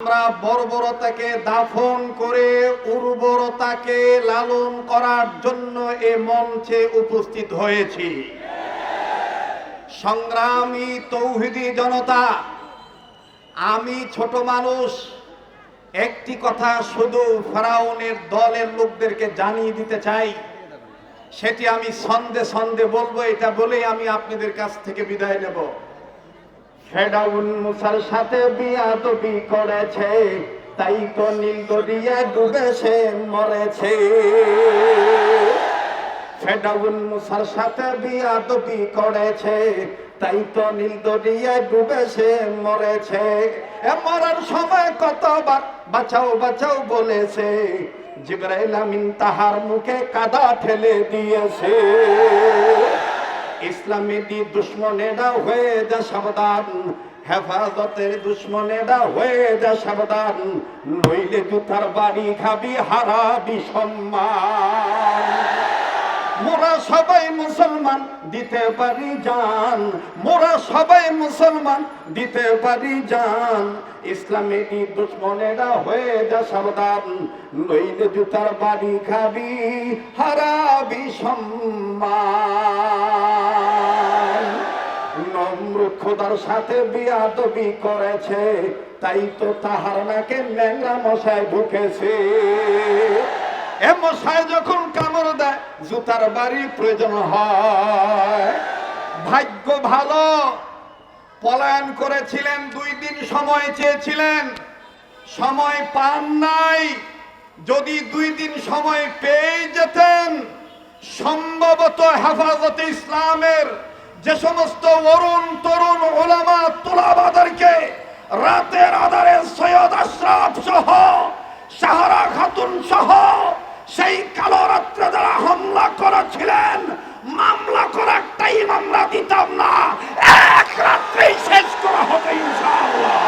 আমরা বর্বরতাকে দাফন করে উর্বরতাকে লালন করার জন্য এ মঞ্চে উপস্থিত হয়েছি। সংগ্রামী তৌহিদি জনতা, আমি ছোট মানুষ, একটি কথা শুধু ফেরাউনের দলের লোকদেরকে জানিয়ে দিতে চাই, সেটি আমি সন্ধে সন্ধে বলবো। এটা বলেই আমি আপনাদের কাছ থেকে বিদায় নেব। ফেরাউন মুসার সাথে বিয়াদবি করেছে, তাই তো নীল দরিয়া ডুবে সে মরেছে। ফেরাউন মুসার সাথে বিয়াদবি করেছে, তাই তো নীল দরিয়ায় ডুবে সে মরেছে। মরার সময় কতবার বাঁচাও বাঁচাও বলেছে, জিবরাইল আমিন তাহার মুখে কাদা ঠেলে দিয়েছে। ইসলামী দুশ্মনেরা হয়ে যা সাবধান, হেফাজতের দুশ্মনেরা হয়ে যা সাবধান, নইলে জুতার বাড়ি খাবি, হারাবি সম্মান। মোরা সবাই মুসলমান, দিতে পারি জান, মোরা সবাই মুসলমান, দিতে পারি জান। ইসলামী দুশ্মনেরা হয়ে যা সাবধান, নইলে জুতার বাড়ি খাবি, হারাবি সম্মান। নমরুদ খোদার সাথে বিয়াদবি করেছে, তাই তো তাহার নাকে ন্যাংরা মশায় ঢুকেছে। এ মশায় যখন কামড় দেয়, জুতার বাড়ি প্রয়োজন হয়। ভাগ্য ভালো, পলায়ন করেছিলেন, 2 দিন সময় চেয়েছিলেন, সময় পান নাই। যদি 2 দিন সময় পেয়ে যেতেন, সম্ভবত হেফাজতে ইসলামের যে সমস্ত অরুণ তরুণ ওলামা তোলাবাদেরকে রাতের আধারে সৈয়দ আশরাফ সহ, সাহারা খাতুন সহ সেই কালো রাত্রে যারা হামলা করেছিলেন, মামলা করে একটাই মামলা দিতাম না, এক রাত্রেই শেষ করা হবে ইনশাআল্লাহ।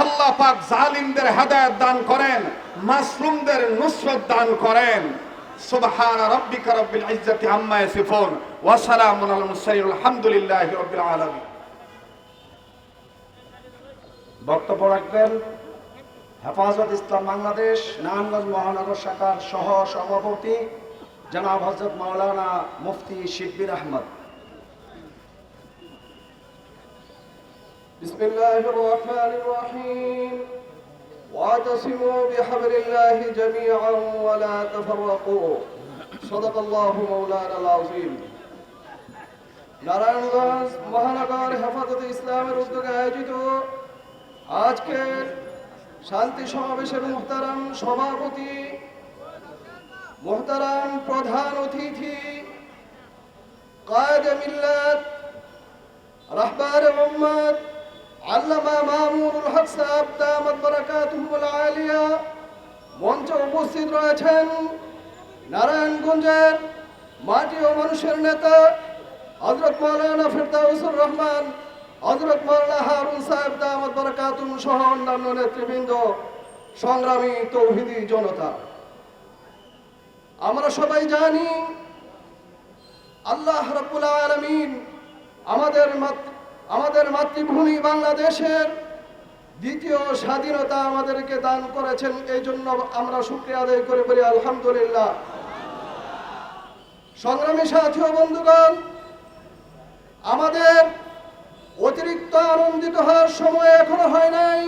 আল্লাহ পাক জালিমদের হেদায়েত দান করেন, মাসলুমদের নুসরত দান করেন। সুবহান রাব্বিকা রাব্বিল ইজ্জাতি আম্মা ইয়াসিফুন ওয়া সালামুন আলাল মুরসালিন আলহামদুলিল্লাহি রাব্বিল আলামিন। বক্তব্য রাখবেন হেফাজত ইসলাম বাংলাদেশ নারায়ণগঞ্জ মহানগর শাখার সহ সভাপতি জনাব হযরত মাওলানা মুফতি শিব্বির আহমদ। বিসমিল্লাহির রহমানির রহিম। ওয়াতাসিমু বিহাবলিল্লাহি জামিআন ওয়া লা তাফাররাকু। সাদাকাল্লাহু মাওলানাল আযীম। নারায়ণগঞ্জ মহানগর হেফাজত ইসলামের উদ্যোগে আয়োজিত আজকের শান্তি সমাবেশের মুহতারাম সভাপতি, মুহতারাম প্রধান অতিথি, কায়েদে মিল্লাত, রাহবার উম্মত আল্লামা মামুনুল হক সাহেব দামাত বারাকাতুহুল আলিয়া, মঞ্চে উপস্থিত রয়েছেন নারায়ণগঞ্জের মাটি ও মানুষের নেতা হযরত মাওলানা ফিরদাউসুর রহমান, হযরত মাওলানা হারুন সাহেব দামাত বারাকাতুহুম সহ অন্যান্য নেতৃবৃন্দ, সংগ্রামী তৌহিদি জনতা, আমরা সবাই জানি আল্লাহ রাব্বুল আলামিন আমাদের মাতৃভূমি বাংলাদেশের দ্বিতীয় স্বাধীনতা আমাদেরকে দান করেছেন। এই জন্য আমরা শুকরিয়া আদায় করে বলি আলহামদুলিল্লাহ। সংগ্রামী সাথী ও বন্ধুগণ, আমাদের অতিরিক্ত আনন্দিত হওয়ার সময় এখনো হয় নাই,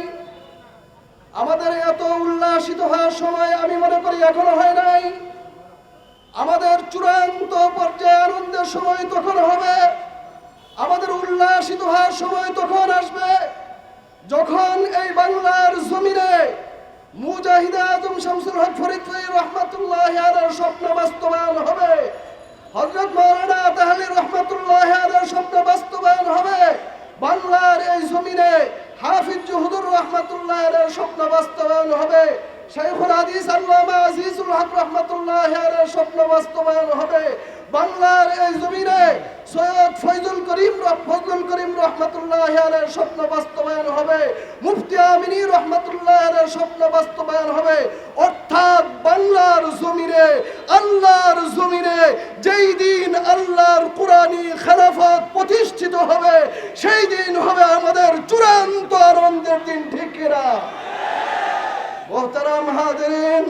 আমাদের এত উল্লাসিত হওয়ার সময় আমি মনে করি এখনো হয় নাই। আমাদের চূড়ান্ত পর্যায়ে আনন্দের সময় তখন হবে, আমাদের উল্লাসিত হওয়ার সময় তখন আসবে যখন এই বাংলার জমিনে মুজাহিদে আজম শামসুল হক ফরিদ রহমাতুল্লাহি আলাইহির স্বপ্ন বাস্তবায়ন হবে, হযরত মাওলানা তাহলি রহমাতুল্লাহি আলাইহির স্বপ্ন বাস্তবায়ন হবে, বাংলার এই জমিনে হাফিজ জহুদুর রহমাতুল্লাহি আলাইহির স্বপ্ন বাস্তবায়ন হবে, শাইখুল হাদিস আল্লামা আজিজুল হক রহমাতুল্লাহি আলাইহির স্বপ্ন বাস্তবায়ন হবে, বাংলার এই জমিনে সৈয়দ ফজলুল করিম রহমতুল্লাহ আলাইহির স্বপ্ন বাস্তবায়ন হবে, মুফতি আমিনী রহমতুল্লাহ আলাইহির স্বপ্ন বাস্তবায়ন হবে। অর্থাৎ বাংলার জমিনে, আল্লাহর জমিনে যেই দিন আল্লাহর কোরআনী খেলাফত প্রতিষ্ঠিত হবে, সেই দিন হবে আমাদের চূড়ান্ত আনন্দের দিন, ঠিক কিনা? মোহতারাম হাজিরিন,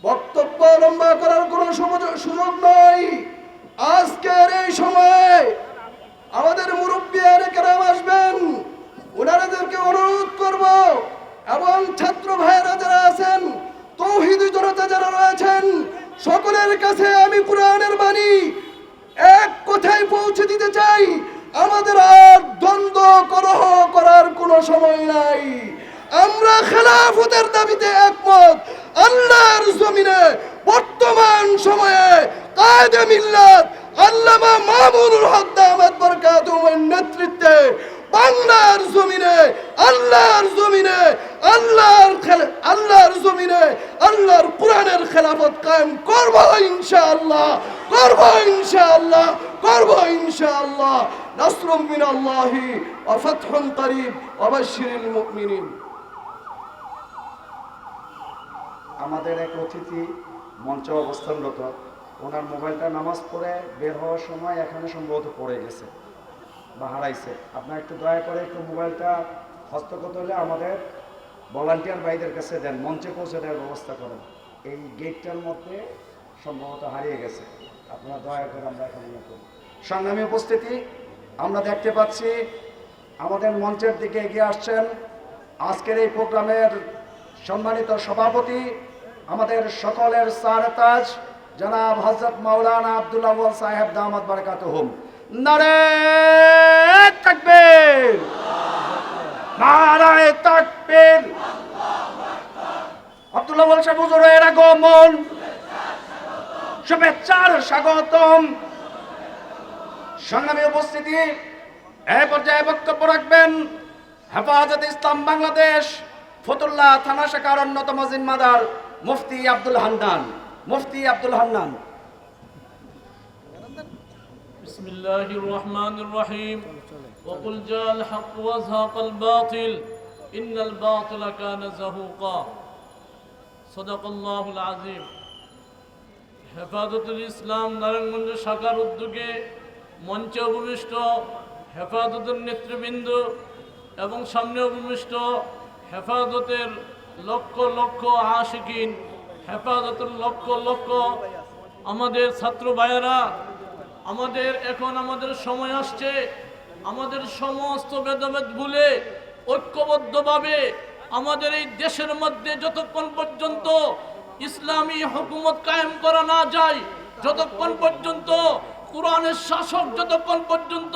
বক্তব্য লম্বা করার কোনো সুযোগ নয়। আজকের এই সময়ে আমাদের মুরব্বিয়ানে কেরাম আসবেন, ওনাদেরকে অনুরোধ করব এবং ছাত্র ভাইয়েরা যারা আছেন, তৌহিদি জনতা যারা রয়েছেন, সকলের কাছে আমি কোরআনের বাণী এক কথায় পৌঁছে দিতে চাই, আমাদের আর দ্বন্দ্ব কলহ করার কোনো সময় নাই। আমরা খেলাফতের দাবিতে একমত। আল্লাহর জমিনে বর্তমান সময়ে কায়েদে মিল্লাত আল্লামা মামুনুল হক দামাত বরকাতুহুর নেতৃত্বে বাংলার জমিনে, আল্লাহর জমিনে, আল্লাহর জমিনে আল্লাহর কোরআনের খেলাফত কায়েম করব ইনশাআল্লাহ, করব ইনশাআল্লাহ, করব ইনশাআল্লাহ। নাসরুম মিনাল্লাহি ওয়া ফাতহুন করিব ওয়া বাশশিরিল মুমিনিন। আমাদের এক অতিথি মঞ্চে অবস্থানরত, ওনার মোবাইলটা নামাজ পড়ে বের হওয়ার সময় এখানে সম্ভবত পড়ে গেছে বা হারাইছে। আপনারা একটু দয়া করে একটু মোবাইলটা হস্তগত হলে আমাদের ভলান্টিয়ার ভাইদের কাছে দেন, মঞ্চে পৌঁছে দেওয়ার ব্যবস্থা করেন। এই গেটটার মধ্যে সম্ভবত হারিয়ে গেছে, আপনারা দয়া করে আমরা এখানে ইয়ে করি। সংগ্রামী উপস্থিতি, আমরা দেখতে পাচ্ছি আমাদের মঞ্চের দিকে এগিয়ে আসছেন আজকের এই প্রোগ্রামের সম্মানিত সভাপতি, আমাদের সকলের সারতাজ জনাব হযরত মাওলানা আব্দুল আউয়াল সাহেব দামাত বারাকাতুহুম। নারে তাকবীর, নারে তাকবীর। আব্দুল আউয়াল সাহেব হুজুরের আগমন, শুভেচ্ছার স্বাগতম। সংগ্রামী উপস্থিতি, এই পর্যায়ে বক্তব্য রাখবেন হেফাজতে ইসলাম বাংলাদেশ ফতুল্লাহ থানা শাখার অন্যতম জিম্মাদার মুফতি আব্দুল হান্নান। মুফতি আব্দুল হান্নান। বিসমিল্লাহির রহমানির রহিম। ওয়াকুল জাল হক ওয়া যাহাকাল বাতিল ইন্নাল বাতিলা কানা যাহুকা। সাদাকাল্লাহুল আযীম। হেফাজতুল ইসলাম নারায়ণগঞ্জ শাখার উদ্যোগে মঞ্চে উপবিষ্ট হেফাজতের নেতৃবৃন্দ এবং সামনে উপবিষ্ট হেফাজতের লক্ষ লক্ষ আশিকিন, হেফাজতের লক্ষ লক্ষ আমাদের ছাত্র ভাইয়েরা, আমাদের সময় আসছে আমাদের সমস্ত ভেদাভেদ ভুলে ঐক্যবদ্ধভাবে আমাদের এই দেশের মধ্যে যতক্ষণ পর্যন্ত ইসলামী হুকুমত কায়েম করা না যায়, যতক্ষণ পর্যন্ত কোরআনের শাসক যতক্ষণ পর্যন্ত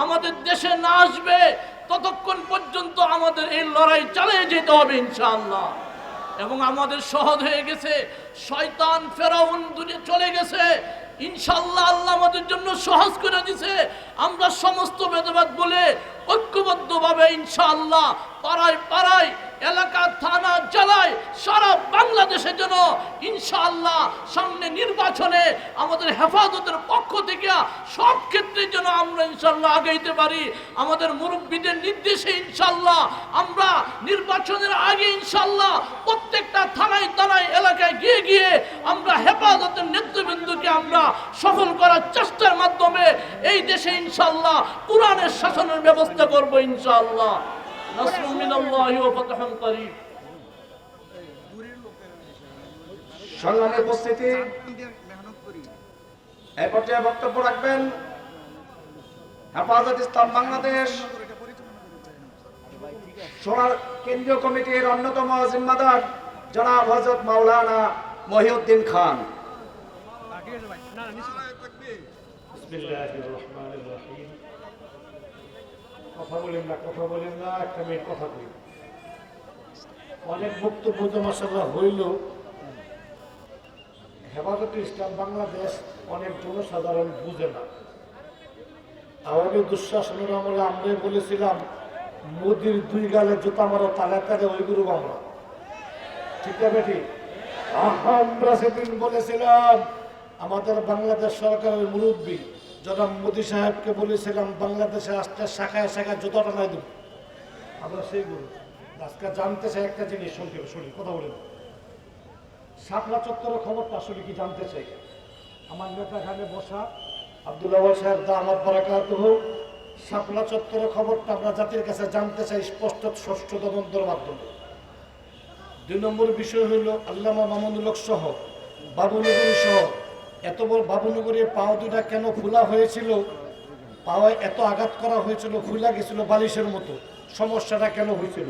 আমাদের দেশে না আসবে, ততক্ষণ পর্যন্ত আমাদের এই লড়াই চালিয়ে যেতে হবে ইনশাআল্লাহ। এবং আমাদের সহজ হয়ে গেছে, শয়তান ফেরাউন দুনিয়া চলে গেছে ইনশাআল্লাহ। আল্লাহ আমাদের জন্য সহজ করে দিয়েছে। আমরা সমস্ত ভেদাভেদ বলে ঐক্যবদ্ধভাবে ইনশাআল্লাহ পাড়ায় পাড়ায়, এলাকা, থানা, জেলায়, সারা বাংলাদেশের জন্য ইনশাআল্লাহ সামনে নির্বাচনে আমাদের হেফাজতের পক্ষ থেকে সব ক্ষেত্রে যেন আমরা ইনশাআল্লাহ আগাইতে পারি। আমাদের মুরব্বীদের নির্দেশে ইনশাআল্লাহ আমরা নির্বাচনের আগে ইনশাআল্লাহ প্রত্যেকটা থানায় থানায় এলাকায় গিয়ে গিয়ে আমরা হেফাজতের নেতৃবৃন্দকে আমরা সফল করার চেষ্টার মাধ্যমে এই দেশে ইনশাআল্লাহ কোরআনের শাসনের ব্যবস্থা করব ইনশাআল্লাহ। নাসরুম মিনাল্লাহি ওয়া ফাতহুন করিব। সংগ্রামী উপস্থিতি, এই পর্যায়ে বক্তব্য রাখবেন হেফাজত ইসলাম বাংলাদেশ সোনার কেন্দ্রীয় কমিটির অন্যতম জিম্মাদার জনাব হযরত মাওলানা মহিউদ্দিন খান। বিসমিল্লাহির রহমানির রহিম। কথা বলেন না, একটা মিনিট কথা বলি। অনেক বক্তব্য তো মাশাআল্লাহ হইল। হেফাজতে ইসলাম বাংলাদেশ অনেক জনসাধারণ বুঝে না। আওয়ামী দুঃশাসনের আমলে আমরাই বলেছিলাম মোদির দুই গালে জুতা মারো তালে তালে ওই গুরু আমরা, ঠিক আছে বেটি? আমরা সেদিন বলেছিলাম আমাদের বাংলাদেশ সরকারের মুরব্বী জনাব মোদী সাহেবকে বলেছিলাম বাংলাদেশে আসতে শাখায় শাখায় জুতো টানাই দেব। আমরা সেই বলি আজকে জানতে চাই একটা জিনিস, সংক্ষেপে শুনি কথা বলেন। শাপলা চত্বরের খবরটা আসলে কি জানতে চাই? আমার নেতা এখানে বসা আব্দুল্লাহ সাহেব দামাত বারাকাতুহ, শাপলা চত্বরের খবরটা আমরা জাতির কাছে জানতে চাই স্পষ্ট ষষ্ঠ তদন্তের মাধ্যমে। 2 নম্বর বিষয় হইল আল্লামা মামুনুল হক সহ বাবুনগরী সহ এত বড় বাবুনগরীর পাও দুটা কেন ফুলা হয়েছিল, পাওয়ায় এত আঘাত করা হয়েছিল, ফুলা গেছিল বালিশের মতো, সমস্যাটা কেন হয়েছিল?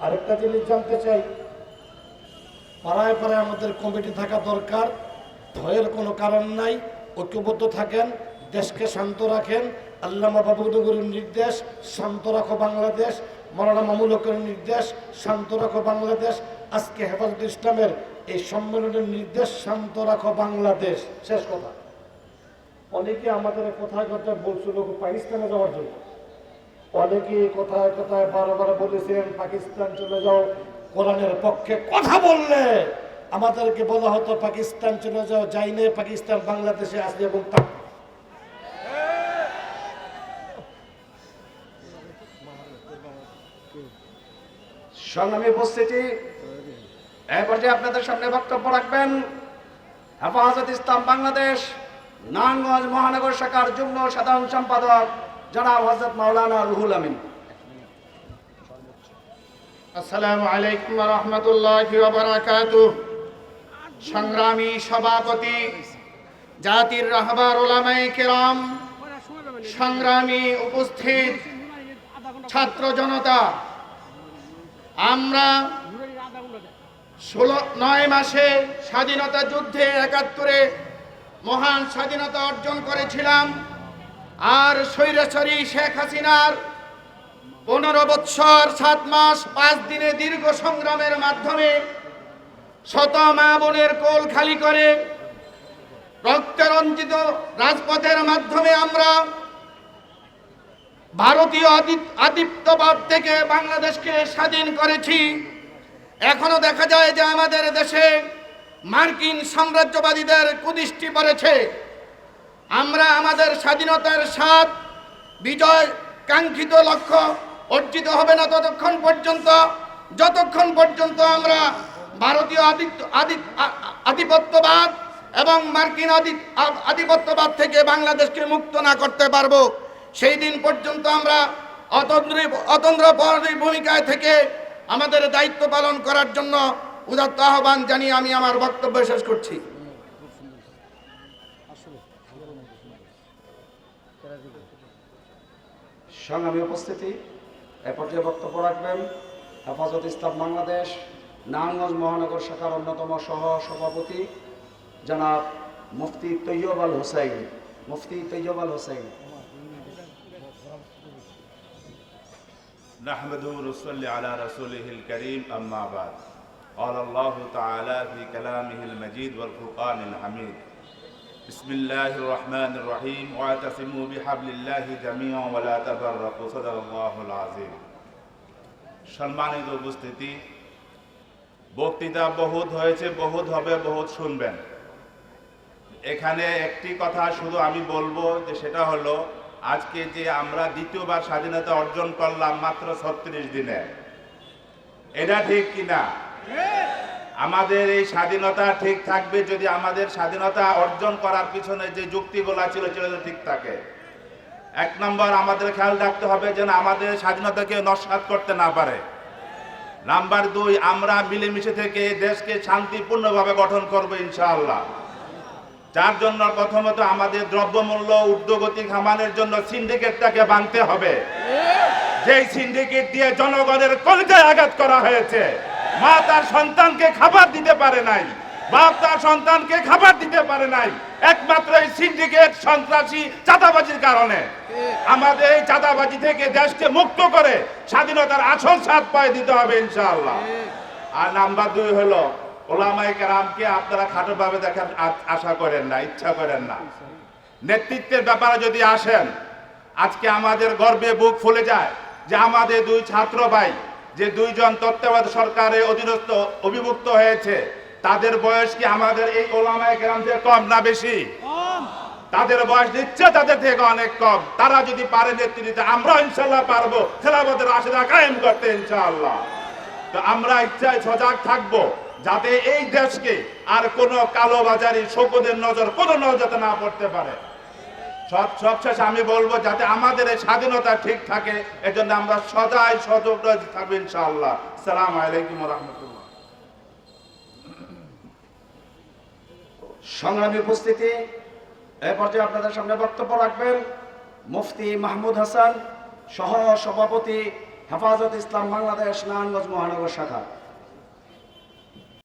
আরেকটা জিনিস জানতে চাই, পাড়ায় পাড়ায় আমাদের কমিটি থাকা দরকার, ভয়ের কোনো কারণ নাই, ঐক্যবদ্ধ থাকেন, দেশকে শান্ত রাখেন। আল্লামা বাবুনগরীর নির্দেশ শান্ত রাখো বাংলাদেশ, মাওলানা মামুনুল হকের নির্দেশ শান্ত রাখো বাংলাদেশ, আজকে হেফাজতে ইসলামের এই সম্মেলনের নির্দেশ শান্ত রাখো বাংলাদেশ। শেষ কথা, অনেকে আমাদের কথায় কথায় বলছিল পাকিস্তানে যাওয়ার জন্য, অনেকে কথায় কথায় বারবার বলেছেন পাকিস্তান চলে যাও, কোরআনের পক্ষে কথা বললে আমাদেরকে বলা হতো পাকিস্তান চলে যাও, যাইনে পাকিস্তান বাংলাদেশে আসবে এবং সংগ্রামী উপস্থিতি, এই পর্যায়ে আপনাদের সামনে বক্তব্য রাখবেন হেফাজত ইসলাম বাংলাদেশ নারায়ণগঞ্জ মহানগর শাখার যুগ্ম সাধারণ সম্পাদক জনাব হযরত মাওলানা রুহুল আমিন। আসসালামু আলাইকুম ওয়া রাহমাতুল্লাহি ওয়া বারাকাতুহু। সংগ্রামী সভাপতি, জাতির রাহবার উলামায়ে কেরাম, সংগ্রামী উপস্থিত ছাত্র জনতা, আমরা 9 মাসে স্বাধীনতা যুদ্ধে 71-এ মহান স্বাধীনতা অর্জন করেছিলাম। আর স্বৈরাচারী শেখ হাসিনার 15 বৎসর 7 মাস 5 দিনে দীর্ঘ সংগ্রামের মাধ্যমে শত মা বোনের কোল খালি করে রক্তরঞ্জিত রাজপথের মাধ্যমে আমরা ভারতীয় আধিপত্যবাদ থেকে বাংলাদেশকে স্বাধীন করেছি। এখনো দেখা যায় যে আমাদের দেশে মার্কিন সাম্রাজ্যবাদীদের কুদৃষ্টি পড়েছে। আমরা আমাদের স্বাধীনতার স্বাদ, বিজয় কাঙ্ক্ষিত লক্ষ্য অর্জিত হবে না যতক্ষণ পর্যন্ত আমরা ভারতীয় আধিপত্যবাদ এবং মার্কিন আধিপত্যবাদ থেকে বাংলাদেশকে মুক্ত না করতে পারবো। সেই দিন পর্যন্ত আমরা অতন্দ্র ভূমিকায় থেকে আমাদের দায়িত্ব পালন করার জন্য উদাত্ত আহ্বান জানিয়ে আমি আমার বক্তব্য শেষ করছি। সংগ্রামী উপস্থিতি, এ পর্যায়ে বক্তব্য রাখবেন হেফাজত ইসলাম বাংলাদেশ নারায়ণগঞ্জ মহানগর শাখার অন্যতম সহ সভাপতি জনাব মুফতি তৈয়ব আল হুসাইন। মুফতি তৈয়ব আল হুসাইন। نحمده ونصلي على رسوله الكريم أما بعد قال الله تعالى في كلامه المجيد والفرقان الحميد بسم الله الرحمن الرحيم واعتصموا بحبل الله جميعا ولا تفرقوا صدق الله العظيم। সম্মানিত উপস্থিতি, বক্তৃতা বহুত হয়েছে, বহুত হবে, বহুত শুনবেন। এখানে একটি কথা শুধু আমি বলবো, যে সেটা হলো আজকে যে আমরা দ্বিতীয়বার স্বাধীনতা অর্জন করলাম মাত্র 36 দিনে, এটা ঠিক কিনা? আমাদের এই স্বাধীনতা ঠিক থাকবে যদি আমাদের স্বাধীনতা অর্জন করার পিছনে যে যুক্তিগুলো ছিল সেটা ঠিক থাকে। 1 নম্বর, আমাদের খেয়াল রাখতে হবে যেন আমাদের স্বাধীনতাকে নস্যাৎ করতে না পারে। নাম্বার 2, আমরা মিলেমিশে থেকে দেশকে শান্তিপূর্ণভাবে গঠন করবো ইনশাআল্লাহ। যার জন্য প্রথমত আমাদের দ্রব্যমূল্য ঊর্ধ্বগতি খামানোর জন্য সিন্ডিকেটটাকে ভাঙতে হবে। যেই সিন্ডিকেট দিয়ে জনগণের কলিজায় আঘাত করা হয়েছে। মা তার সন্তানকে খাবার দিতে পারে নাই, বাপ তার সন্তানকে খাবার দিতে পারে নাই, একমাত্র এই সিন্ডিকেট সন্ত্রাসী চাঁদাবাজির কারণে। আমাদের এই চাঁদাবাজি থেকে দেশকে মুক্ত করে স্বাধীনতার আসল স্বাদ পায় দিতে হবে ইনশাআল্লাহ। আর নাম্বার 2 হলো ওলামায়ে কেরামকে আপনারা খাটোভাবে দেখার আশা করেন না, ইচ্ছা করেন না। নেতৃত্বের ব্যাপারে যদি আসেন, আজকে আমাদের গর্বে বুক ফুলে যায় যে আমাদের 2 ছাত্র ভাই যে 2 জন তত্ত্বাবধায়ক সরকারের অধীনস্থ অভিভুক্ত হয়েছে, তাদের বয়স কি আমাদের এই ওলামায়ে কেরাম থেকে কম না বেশি? তাদের বয়স নিচ্ছে তাদের থেকে অনেক কম। তারা যদি পারে নেতৃত্ব দিতে, আমরা ইনশাআল্লাহ পারবো খেলাফতের রাশেদা কায়েম করতে ইনশাআল্লাহ। তো আমরা ইচ্ছায় সজাগ থাকবো যাতে এই দেশকে আর কোনো কালোবাজারি শোকদের নজর কোনো নজরে না পড়তে পারে। সবশেষে আমি বলবো যাতে আমাদের এই স্বাধীনতা ঠিক থাকে, এজন্য আমরা সদাই সতর্ক থাকবো ইনশাআল্লাহ। আসসালামু আলাইকুম ওয়া রাহমাতুল্লাহ। সংগ্রামী উপস্থিতি, এ পর্যায়ে আপনাদের সামনে বক্তব্য রাখবেন মুফতি মাহমুদ হাসান, সহ সভাপতি হেফাজত ইসলাম বাংলাদেশ নারায়ণগঞ্জ মহানগর শাখা।